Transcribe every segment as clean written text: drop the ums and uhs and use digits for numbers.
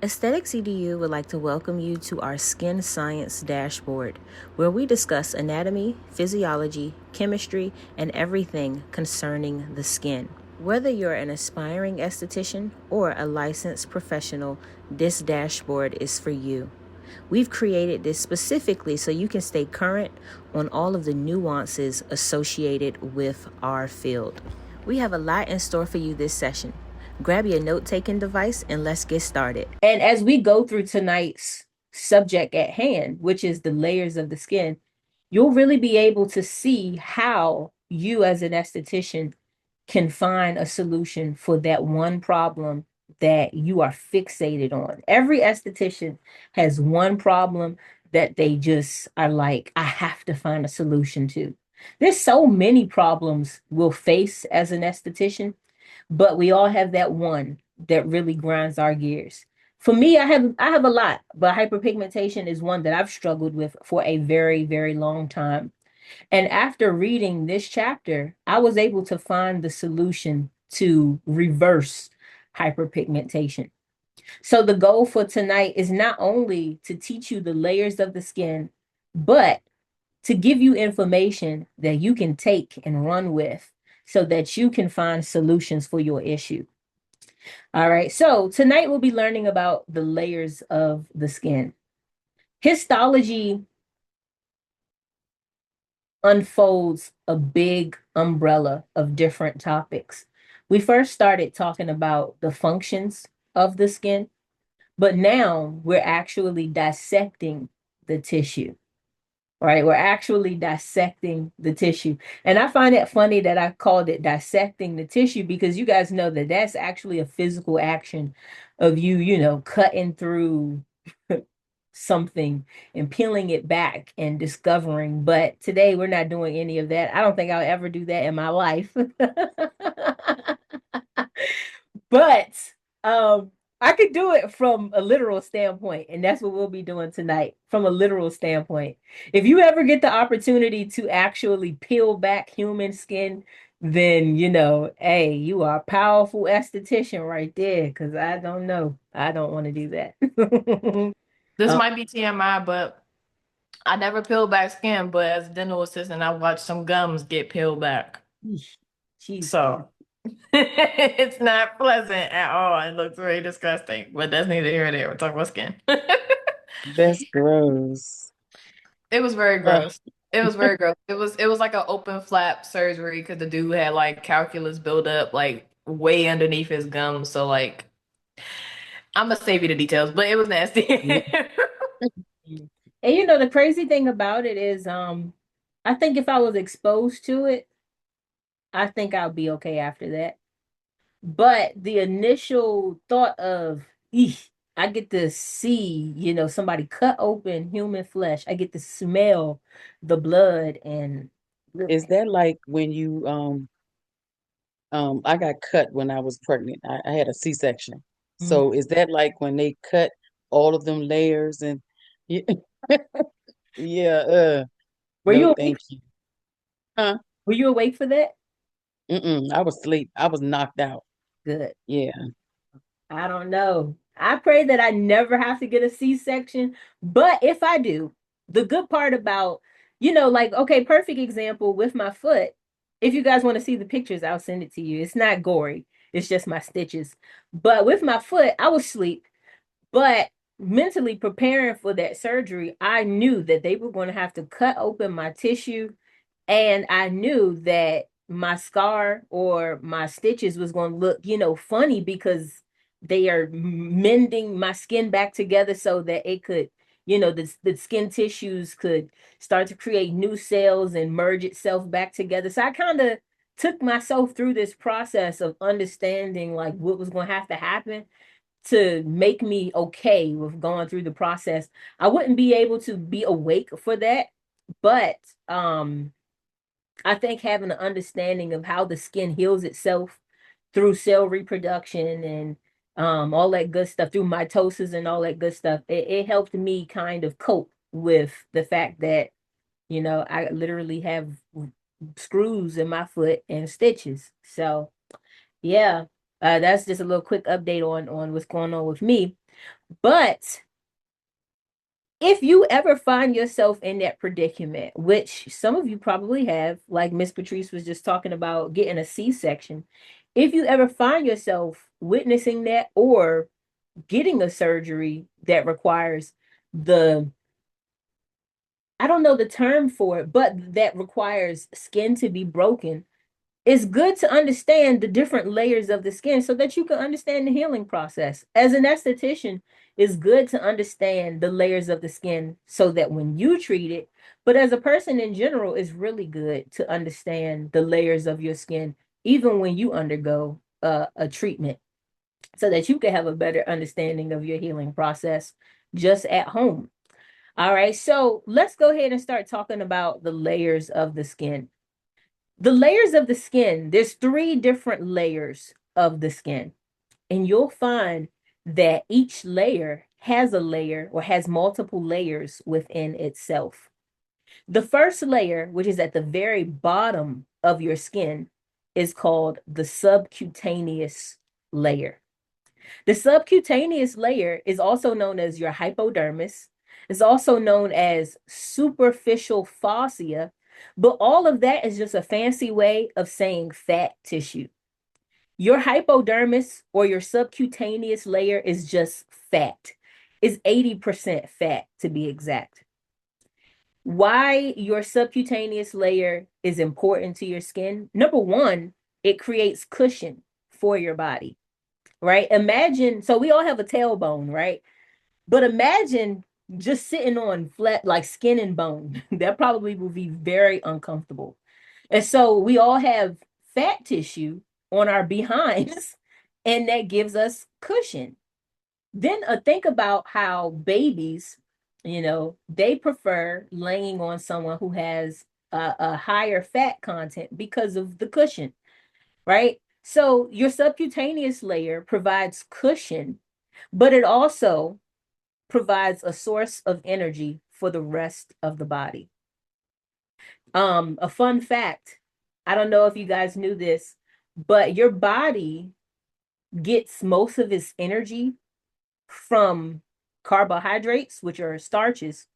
Aesthetics EDU would like to welcome you to our Skin Science Dashboard, where we discuss anatomy, physiology, chemistry, and everything concerning the skin. Whether you're an aspiring esthetician or a licensed professional, this dashboard is for you. We've created this specifically so you can stay current on all of the nuances associated with our field. We have a lot in store for you this session. Grab your note-taking device and let's get started. And as we go through tonight's subject at hand, which is the layers of the skin, you'll really be able to see how you as an esthetician can find a solution for that one problem that you are fixated on. Every esthetician has one problem that they just are like, I have to find a solution to. There's so many problems we'll face as an esthetician, but we all have that one that really grinds our gears. For me, I have a lot, but hyperpigmentation is one that I've struggled with for a very, very long time. And after reading this chapter, I was able to find the solution to reverse hyperpigmentation. So the goal for tonight is not only to teach you the layers of the skin, but to give you information that you can take and run with so that you can find solutions for your issue. All right, so tonight we'll be learning about the layers of the skin. Histology unfolds a big umbrella of different topics. We first started talking about the functions of the skin, but now we're actually dissecting the tissue. Right? We're actually dissecting the tissue. And I find it funny that I called it dissecting the tissue because you guys know that that's actually a physical action of you, cutting through something and peeling it back and discovering. But today we're not doing any of that. I don't think I'll ever do that in my life. But I could do it from a literal standpoint, and that's what we'll be doing tonight from a literal standpoint. If you ever get the opportunity to actually peel back human skin, then hey, you are a powerful esthetician right there, because I don't know. I don't want to do that. This might be TMI, but I never peeled back skin, but as a dental assistant, I watched some gums get peeled back. Jeez. So it's not pleasant at all. It looks very disgusting, but that's neither here nor there. We're talking about skin. That's gross. It was very Uh, gross. It was very gross. It was like an open flap surgery because the dude had like calculus buildup like way underneath his gums. So like I'm gonna save you the details, but it was nasty. And the crazy thing about it is, I think if I was exposed to it, I think I'll be okay after that. But the initial thought of, eesh, I get to see, somebody cut open human flesh. I get to smell the blood and is that like when you I got cut when I was pregnant. I had a C-section. Mhm. So is that like when they cut all of them layers and yeah, yeah, Were no, you awake? thank you. Huh? Were you awake for that? I was asleep. I was knocked out. Good. Yeah. I don't know. I pray that I never have to get a C-section, but if I do, the good part about, like, okay, perfect example with my foot. If you guys want to see the pictures, I'll send it to you. It's not gory. It's just my stitches. But with my foot, I was asleep, but mentally preparing for that surgery, I knew that they were going to have to cut open my tissue, and I knew that my scar or my stitches was going to look, funny because they are mending my skin back together so that it could, the skin tissues could start to create new cells and merge itself back together. So I kind of took myself through this process of understanding like what was going to have to happen to make me okay with going through the process. I wouldn't be able to be awake for that, but I think having an understanding of how the skin heals itself through cell reproduction and all that good stuff, through mitosis and all that good stuff, it helped me kind of cope with the fact that, I literally have screws in my foot and stitches. So, yeah. That's just a little quick update on what's going on with me. But if you ever find yourself in that predicament, which some of you probably have, like Miss Patrice was just talking about getting a C-section, if you ever find yourself witnessing that or getting a surgery that requires the, I don't know the term for it, but that requires skin to be broken, it's good to understand the different layers of the skin so that you can understand the healing process. As an esthetician, it's good to understand the layers of the skin so that when you treat it, but as a person in general, it's really good to understand the layers of your skin, even when you undergo a treatment, so that you can have a better understanding of your healing process just at home. All right, so let's go ahead and start talking about the layers of the skin. The layers of the skin, there's 3 different layers of the skin, and you'll find that each layer has a layer or has multiple layers within itself. The first layer, which is at the very bottom of your skin, is called the subcutaneous layer. The subcutaneous layer is also known as your hypodermis. It's also known as superficial fascia, but all of that is just a fancy way of saying fat tissue. Your hypodermis or your subcutaneous layer is just fat. It's 80% fat to be exact. Why your subcutaneous layer is important to your skin? Number one, it creates cushion for your body, right? Imagine, so we all have a tailbone, right? But imagine just sitting on flat, like skin and bone. That probably will be very uncomfortable. And so we all have fat tissue on our behinds, and that gives us cushion. Then think about how babies, they prefer laying on someone who has a higher fat content because of the cushion, right? So your subcutaneous layer provides cushion, but it also provides a source of energy for the rest of the body. A fun fact, I don't know if you guys knew this, but your body gets most of its energy from carbohydrates, which are starches,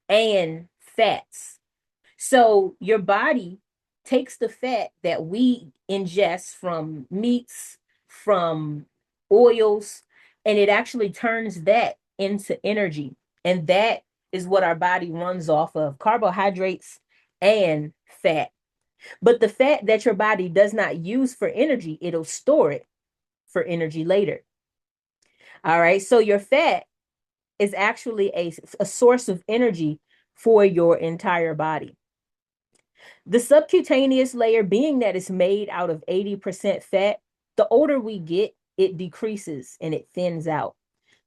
and fats. So your body takes the fat that we ingest from meats, from oils, and it actually turns that into energy. And that is what our body runs off of, carbohydrates and fat. But the fat that your body does not use for energy, it'll store it for energy later. All right. So your fat is actually a source of energy for your entire body. The subcutaneous layer, being that it's made out of 80% fat, the older we get, it decreases and it thins out.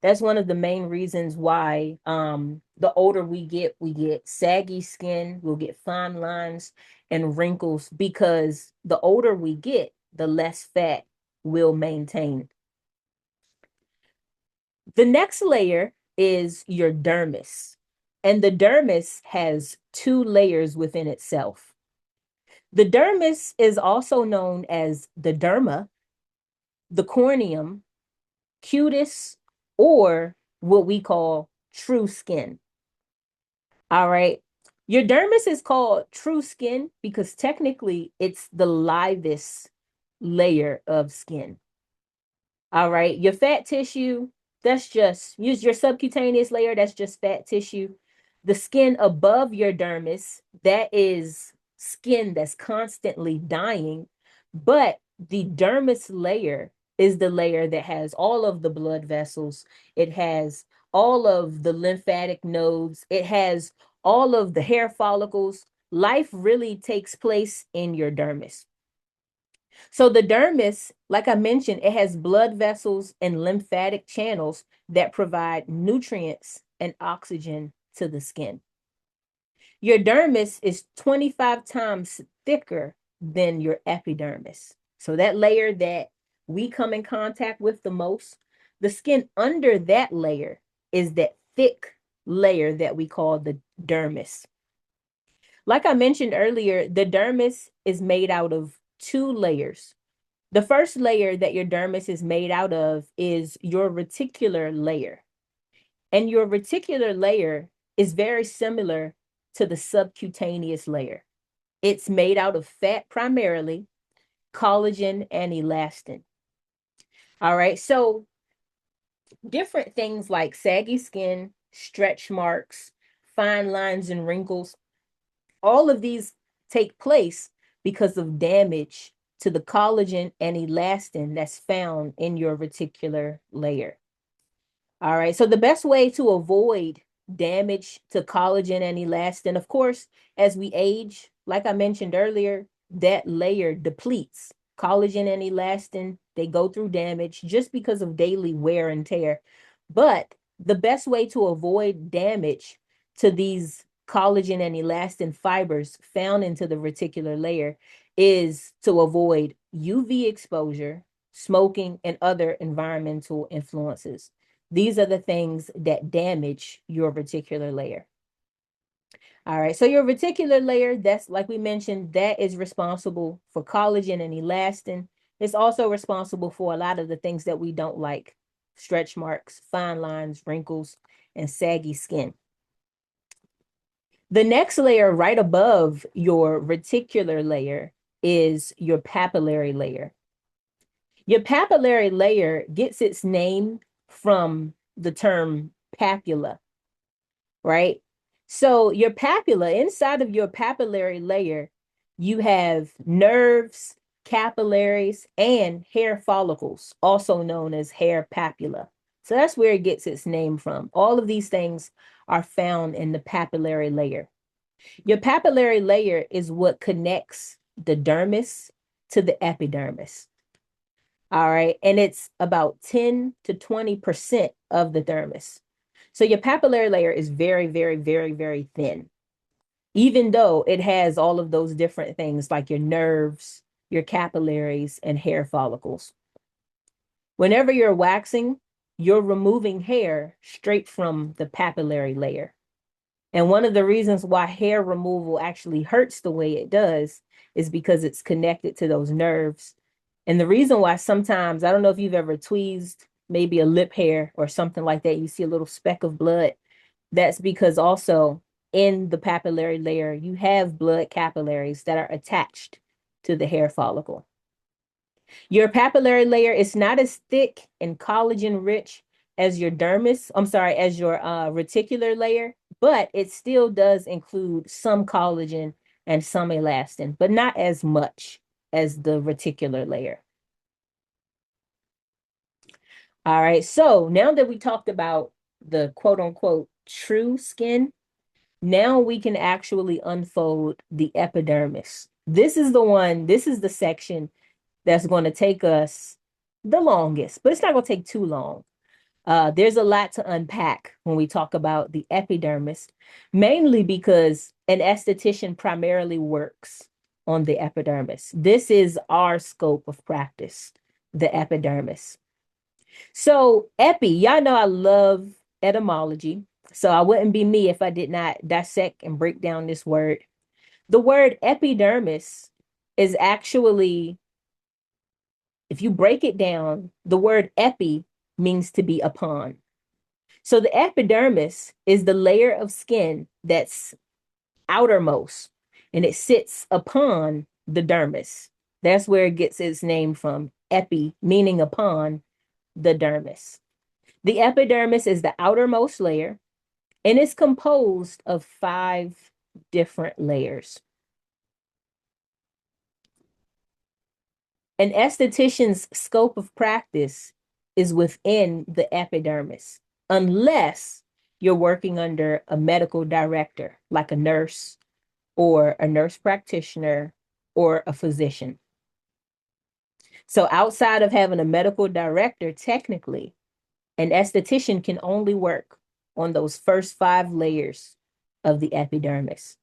That's one of the main reasons why the older we get saggy skin, we'll get fine lines and wrinkles, because the older we get, the less fat we'll maintain. The next layer is your dermis, and the dermis has 2 layers within itself. The dermis is also known as the derma, the corneum, cutis, or what we call true skin. All right. Your dermis is called true skin because technically it's the livest layer of skin. All right. Your fat tissue, that's just, use your subcutaneous layer, that's just fat tissue. The skin above your dermis, that is skin that's constantly dying. But the dermis layer is the layer that has all of the blood vessels. It has all of the lymphatic nodes. It has all of the hair follicles. Life really takes place in your dermis. So the dermis, like I mentioned, it has blood vessels and lymphatic channels that provide nutrients and oxygen to the skin. Your dermis is 25 times thicker than your epidermis. So that layer that we come in contact with the most, the skin under that layer is that thick layer that we call the dermis. Like I mentioned earlier, the dermis is made out of 2 layers. The first layer that your dermis is made out of is your reticular layer. And your reticular layer is very similar to the subcutaneous layer. It's made out of fat primarily, collagen, and elastin. All right, so different things like saggy skin, stretch marks, fine lines and wrinkles, all of these take place because of damage to the collagen and elastin that's found in your reticular layer. All right, so the best way to avoid damage to collagen and elastin, of course, as we age, like I mentioned earlier, that layer depletes. Collagen and elastin, they go through damage just because of daily wear and tear. But the best way to avoid damage to these collagen and elastin fibers found into the reticular layer is to avoid UV exposure, smoking, and other environmental influences. These are the things that damage your reticular layer. All right, so your reticular layer, that's like we mentioned, that is responsible for collagen and elastin. It's also responsible for a lot of the things that we don't like: stretch marks, fine lines, wrinkles, and saggy skin. The next layer right above your reticular layer is your papillary layer. Your papillary layer gets its name from the term papilla, right? So your papilla, inside of your papillary layer, you have nerves, capillaries, and hair follicles, also known as hair papilla. So that's where it gets its name from. All of these things are found in the papillary layer. Your papillary layer is what connects the dermis to the epidermis. All right. And it's about 10 to 20% of the dermis. So your papillary layer is very, very, very, very thin, even though it has all of those different things like your nerves, your capillaries, and hair follicles. Whenever you're waxing, you're removing hair straight from the papillary layer. And one of the reasons why hair removal actually hurts the way it does is because it's connected to those nerves. And the reason why sometimes, I don't know if you've ever tweezed maybe a lip hair or something like that, you see a little speck of blood. That's because also in the papillary layer, you have blood capillaries that are attached to the hair follicle. Your papillary layer is not as thick and collagen rich as your dermis, as your reticular layer, but it still does include some collagen and some elastin, but not as much as the reticular layer. All right, so now that we talked about the quote unquote true skin, now we can actually unfold the epidermis. This is the section that's going to take us the longest, but it's not going to take too long. There's a lot to unpack when we talk about the epidermis, mainly because an esthetician primarily works on the epidermis. This is our scope of practice, the epidermis. So y'all know I love etymology. So I wouldn't be me if I did not dissect and break down this word. The word epidermis is actually, if you break it down, the word epi means to be upon. So the epidermis is the layer of skin that's outermost and it sits upon the dermis. That's where it gets its name from, epi, meaning upon the dermis. The epidermis is the outermost layer and it's composed of 5 different layers. An esthetician's scope of practice is within the epidermis, unless you're working under a medical director, like a nurse or a nurse practitioner or a physician. So outside of having a medical director, technically, an esthetician can only work on those first 5 layers of the epidermis.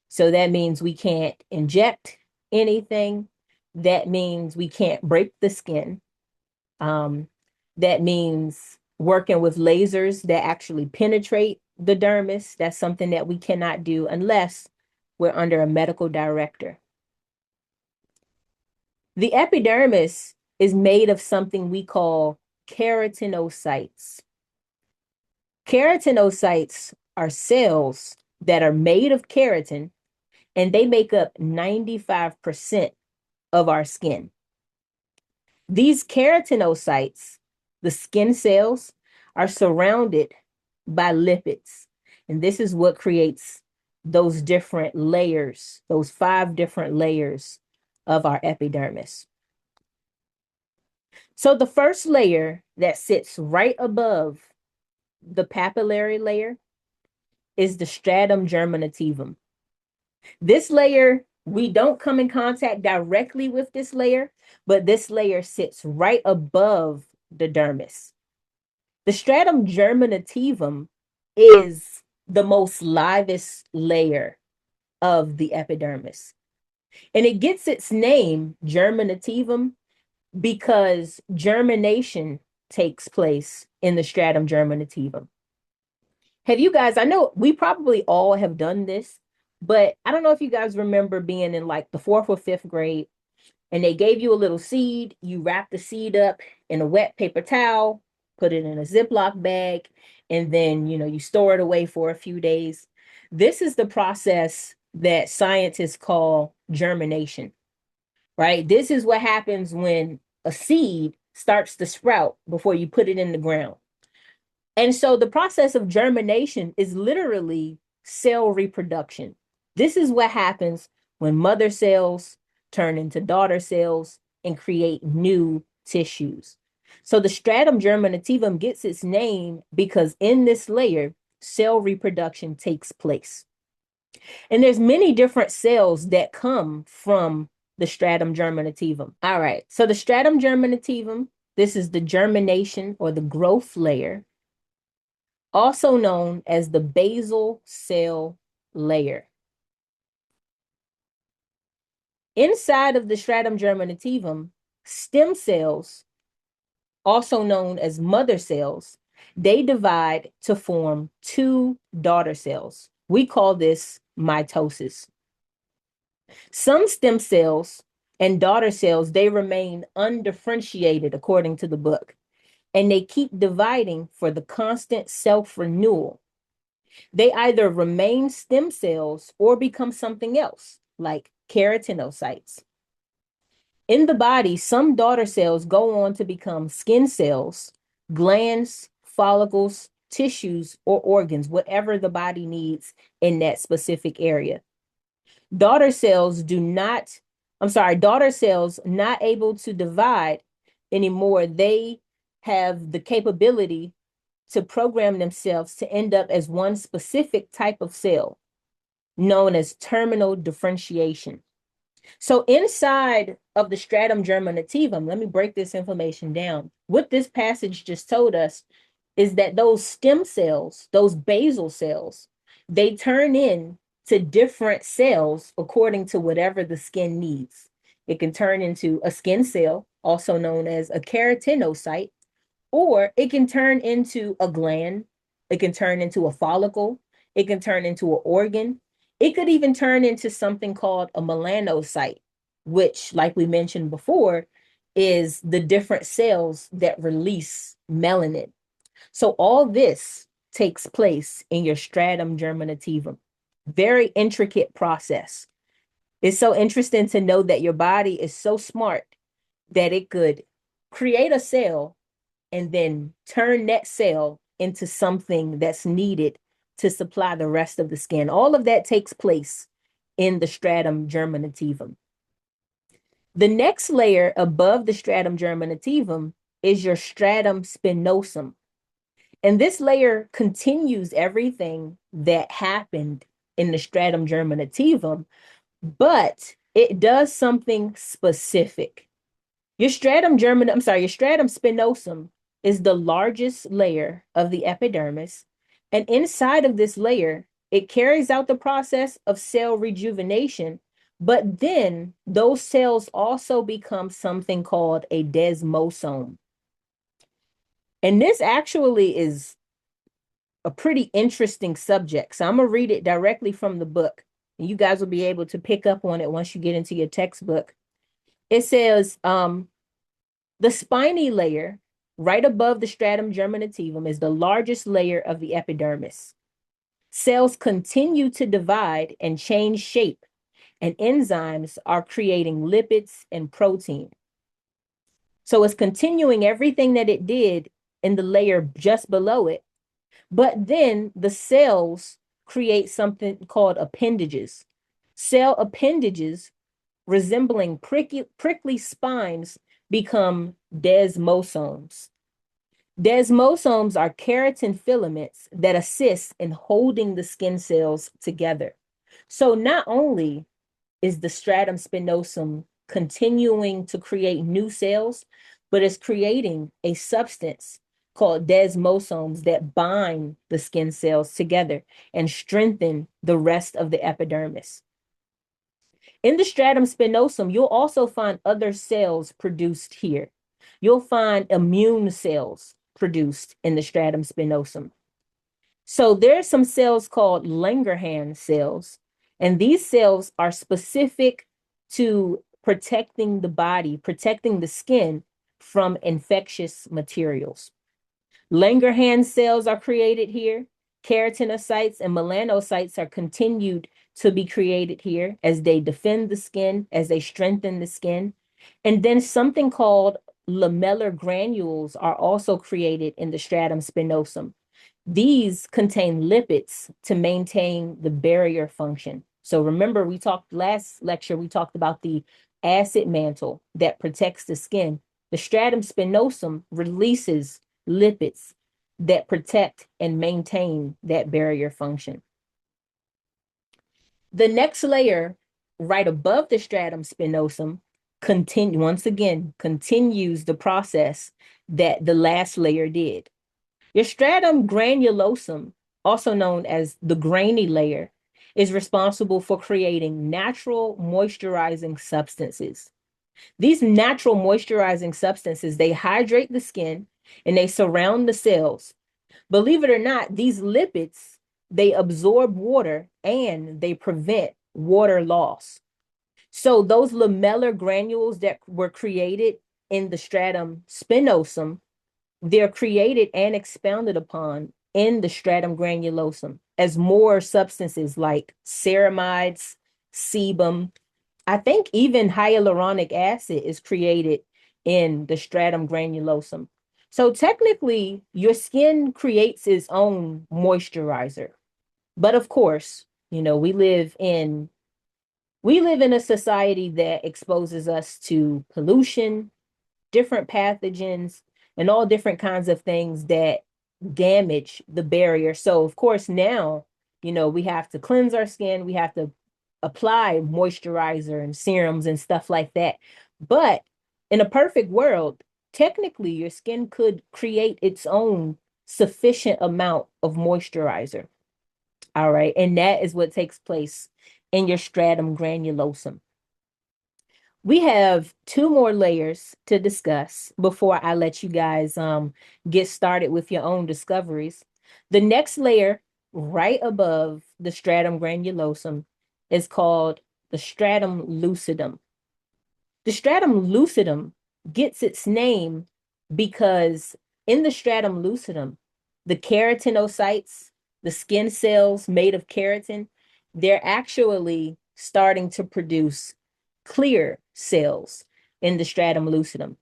So that means we can't inject anything. That means we can't break the skin. That means working with lasers that actually penetrate the dermis. That's something that we cannot do unless we're under a medical director. The epidermis is made of something we call keratinocytes. Keratinocytes are cells that are made of keratin, and they make up 95% of our skin. These keratinocytes, the skin cells, are surrounded by lipids. And this is what creates those different layers, those 5 different layers of our epidermis. So the first layer that sits right above the papillary layer is the stratum germinativum. This layer, we don't come in contact directly with this layer, but this layer sits right above the dermis. The stratum germinativum is the most livest layer of the epidermis. And it gets its name, germinativum, because germination takes place in the stratum germinativum. Have you guys, I know we probably all have done this, but I don't know if you guys remember being in like the 4th or 5th grade and they gave you a little seed. You wrap the seed up in a wet paper towel, put it in a Ziploc bag, and then, you store it away for a few days. This is the process that scientists call germination, right? This is what happens when a seed starts to sprout before you put it in the ground. And so the process of germination is literally cell reproduction. This is what happens when mother cells turn into daughter cells and create new tissues. So the stratum germinativum gets its name because in this layer, cell reproduction takes place. And there's many different cells that come from the stratum germinativum. All right, so the stratum germinativum, this is the germination or the growth layer, also known as the basal cell layer. Inside of the stratum germinativum, stem cells, also known as mother cells, they divide to form 2 daughter cells. We call this mitosis. Some stem cells and daughter cells, they remain undifferentiated according to the book, and they keep dividing for the constant self-renewal. They either remain stem cells or become something else, like keratinocytes. In the body, some daughter cells go on to become skin cells, glands, follicles, tissues, or organs, whatever the body needs in that specific area. Daughter cells not able to divide anymore, they have the capability to program themselves to end up as one specific type of cell known as terminal differentiation. So inside of the stratum germinativum, let me break this information down. What this passage just told us is that those stem cells, those basal cells, they turn in to different cells according to whatever the skin needs. It can turn into a skin cell, also known as a keratinocyte, or it can turn into a gland. It can turn into a follicle. It can turn into an organ. It could even turn into something called a melanocyte, which, like we mentioned before, is the different cells that release melanin. So all this takes place in your stratum germinativum. Very intricate process. It's so interesting to know that your body is so smart that it could create a cell and then turn that cell into something that's needed to supply the rest of the skin. All of that takes place in the stratum germinativum. The next layer above the stratum germinativum is your stratum spinosum. And this layer continues everything that happened in the stratum germinativum, but it does something specific. Your stratum spinosum is the largest layer of the epidermis, and inside of this layer, it carries out the process of cell rejuvenation, but then those cells also become something called a desmosome. And this actually is a pretty interesting subject. So I'm going to read it directly from the book, and you guys will be able to pick up on it once you get into your textbook. It says, The spiny layer, right above the stratum germinativum, is the largest layer of the epidermis. Cells continue to divide and change shape, and enzymes are creating lipids and protein. So it's continuing everything that it did in the layer just below it. But then the cells create something called appendages. Cell appendages resembling prickly spines become desmosomes. Desmosomes are keratin filaments that assist in holding the skin cells together. So not only is the stratum spinosum continuing to create new cells, but it's creating a substance called desmosomes that bind the skin cells together and strengthen the rest of the epidermis. In the stratum spinosum, you'll also find other cells produced here. You'll find immune cells produced in the stratum spinosum. So there's some cells called Langerhans cells, and these cells are specific to protecting the body, protecting the skin from infectious materials. Langerhans cells are created here. Keratinocytes and melanocytes are continued to be created here as they defend the skin, as they strengthen the skin. And then something called lamellar granules are also created in the stratum spinosum. These contain lipids to maintain the barrier function. So remember, we talked last lecture, we talked about the acid mantle that protects the skin. The stratum spinosum releases lipids that protect and maintain that barrier function. The next layer, right above the stratum spinosum, once again continues the process that the last layer did. Your stratum granulosum, also known as the grainy layer, is responsible for creating natural moisturizing substances. These natural moisturizing substances, they hydrate the skin and they surround the cells. Believe it or not, these lipids, they absorb water and they prevent water loss. So those lamellar granules that were created in the stratum spinosum, they're created and expounded upon in the stratum granulosum as more substances like ceramides, sebum. I think even hyaluronic acid is created in the stratum granulosum. So technically, your skin creates its own moisturizer. But of course, we live in a society that exposes us to pollution, different pathogens, and all different kinds of things that damage the barrier. So, of course, now, we have to cleanse our skin, we have to apply moisturizer and serums and stuff like that. But in a perfect world, technically, your skin could create its own sufficient amount of moisturizer. All right. And that is what takes place in your stratum granulosum. We have two more layers to discuss before I let you guys get started with your own discoveries. The next layer, right above the stratum granulosum, is called the stratum lucidum. The stratum lucidum gets its name because in the stratum lucidum, the keratinocytes, the skin cells made of keratin, they're actually starting to produce clear cells in the stratum lucidum,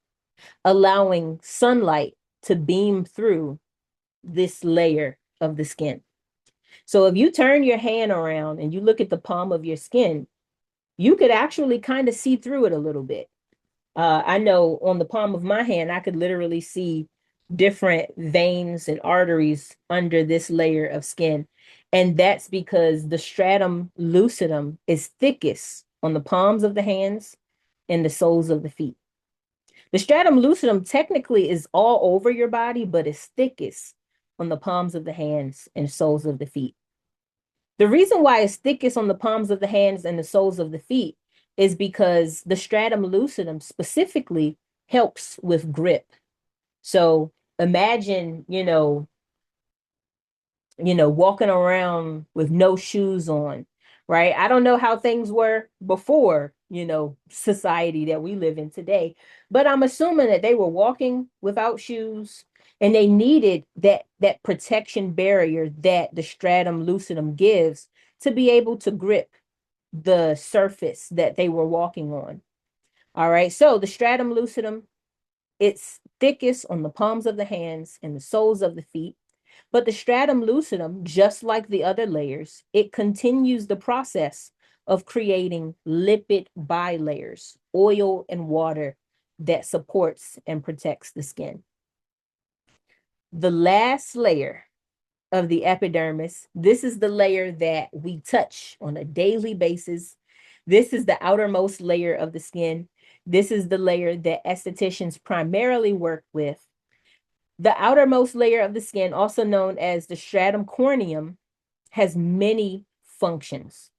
allowing sunlight to beam through this layer of the skin. So if you turn your hand around and you look at the palm of your skin, you could actually kind of see through it a little bit. I know on the palm of my hand, I could literally see different veins and arteries under this layer of skin. And that's because the stratum lucidum is thickest on the palms of the hands and the soles of the feet. The stratum lucidum technically is all over your body, but it's thickest on the palms of the hands and soles of the feet. The reason why it's thickest on the palms of the hands and the soles of the feet is because the stratum lucidum specifically helps with grip. So imagine, walking around with no shoes on, right? I don't know how things were before, society that we live in today. But I'm assuming that they were walking without shoes and they needed that protection barrier that the stratum lucidum gives to be able to grip the surface that they were walking on. All right. So the stratum lucidum, it's thickest on the palms of the hands and the soles of the feet. But the stratum lucidum, just like the other layers, it continues the process of creating lipid bilayers, oil and water that supports and protects the skin. The last layer of the epidermis, this is the layer that we touch on a daily basis. This is the outermost layer of the skin. This is the layer that estheticians primarily work with. The outermost layer of the skin, also known as the stratum corneum, has many functions.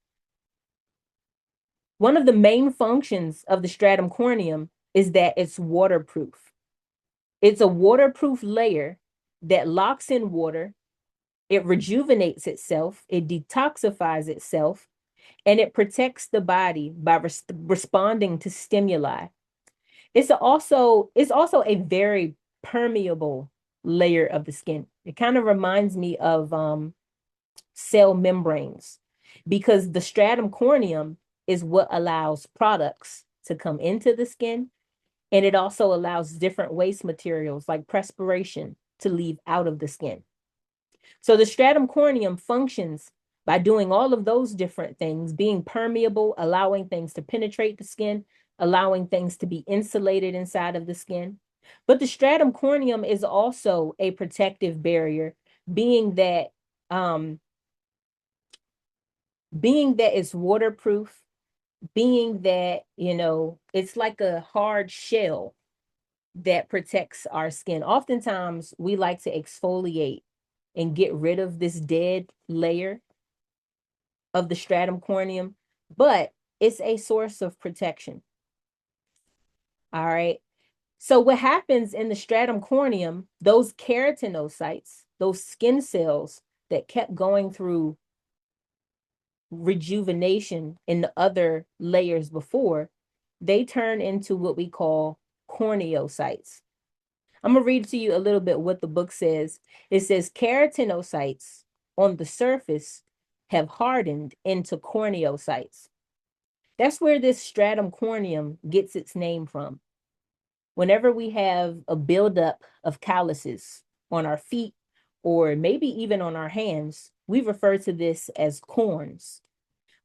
One of the main functions of the stratum corneum is that it's waterproof. It's a waterproof layer that locks in water, it rejuvenates itself, it detoxifies itself, and it protects the body by responding to stimuli. It's also a very permeable layer of the skin. It kind of reminds me of cell membranes because the stratum corneum is what allows products to come into the skin, and it also allows different waste materials like perspiration to leave out of the skin. So the stratum corneum functions by doing all of those different things, being permeable, allowing things to penetrate the skin, allowing things to be insulated inside of the skin. But the stratum corneum is also a protective barrier, being that it's waterproof, being that, it's like a hard shell that protects our skin. Oftentimes, we like to exfoliate and get rid of this dead layer of the stratum corneum, but it's a source of protection. All right. So what happens in the stratum corneum, those keratinocytes, those skin cells that kept going through rejuvenation in the other layers before, they turn into what we call corneocytes. I'm going to read to you a little bit what the book says. It says keratinocytes on the surface have hardened into corneocytes. That's where this stratum corneum gets its name from. Whenever we have a buildup of calluses on our feet or maybe even on our hands, we refer to this as corns.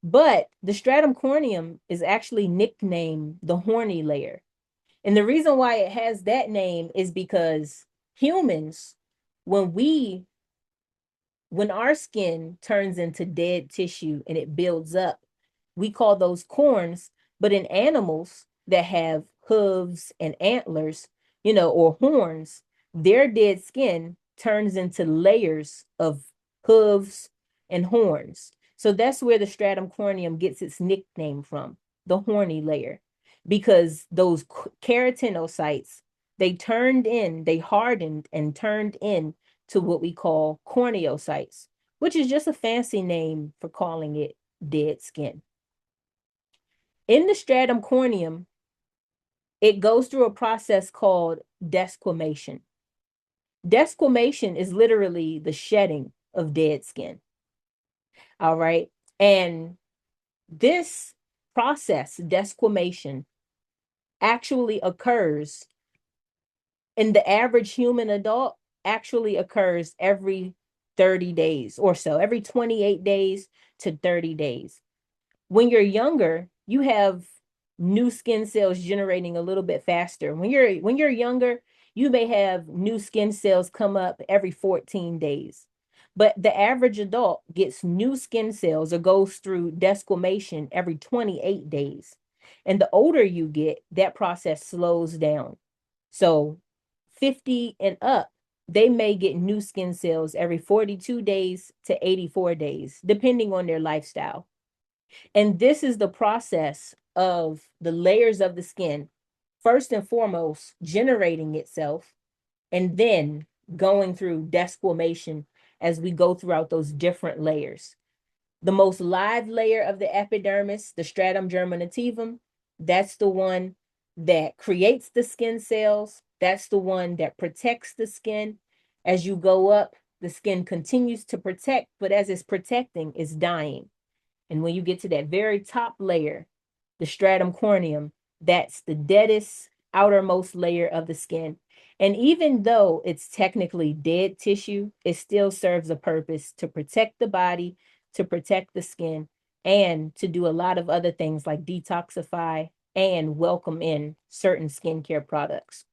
But the stratum corneum is actually nicknamed the horny layer. And the reason why it has that name is because humans, when our skin turns into dead tissue and it builds up, we call those corns. But in animals that have hooves and antlers, or horns, their dead skin turns into layers of hooves and horns. So that's where the stratum corneum gets its nickname from, the horny layer, because those keratinocytes, they hardened and turned in to what we call corneocytes, which is just a fancy name for calling it dead skin. In the stratum corneum, it goes through a process called desquamation. Desquamation is literally the shedding of dead skin. All right. And this process, desquamation, actually occurs in the average human adult, actually occurs every 30 days or so, every 28 days to 30 days. When you're younger, you have new skin cells generating a little bit faster. When you're younger, you may have new skin cells come up every 14 days. But the average adult gets new skin cells or goes through desquamation every 28 days. And the older you get, that process slows down. So 50 and up, they may get new skin cells every 42 days to 84 days, depending on their lifestyle. And this is the process of the layers of the skin, first and foremost, generating itself, and then going through desquamation as we go throughout those different layers. The most live layer of the epidermis, the stratum germinativum, That's the one that creates the skin cells. That's the one that protects the skin. As you go up, the skin continues to protect, but as it's protecting, it's dying. And when you get to that very top layer, the stratum corneum, that's the deadest outermost layer of the skin. And even though it's technically dead tissue, it still serves a purpose to protect the body, to protect the skin, and to do a lot of other things like detoxify and welcome in certain skincare products.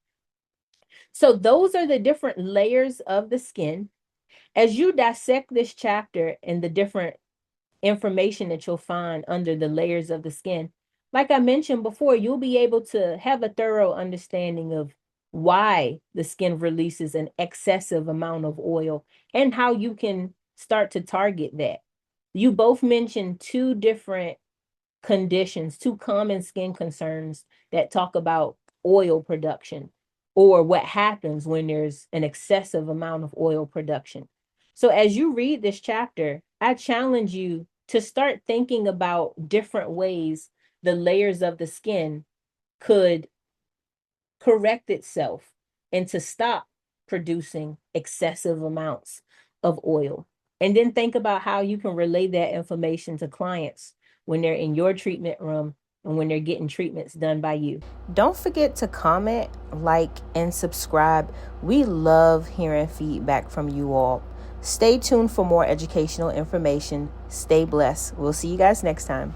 So those are the different layers of the skin. As you dissect this chapter and the different information that you'll find under the layers of the skin, like I mentioned before, you'll be able to have a thorough understanding of why the skin releases an excessive amount of oil and how you can start to target that. You both mentioned two different conditions, two common skin concerns that talk about oil production or what happens when there's an excessive amount of oil production. So as you read this chapter, I challenge you to start thinking about different ways the layers of the skin could correct itself and to stop producing excessive amounts of oil. And then think about how you can relay that information to clients when they're in your treatment room and when they're getting treatments done by you. Don't forget to comment, like, and subscribe. We love hearing feedback from you all. Stay tuned for more educational information. Stay blessed. We'll see you guys next time.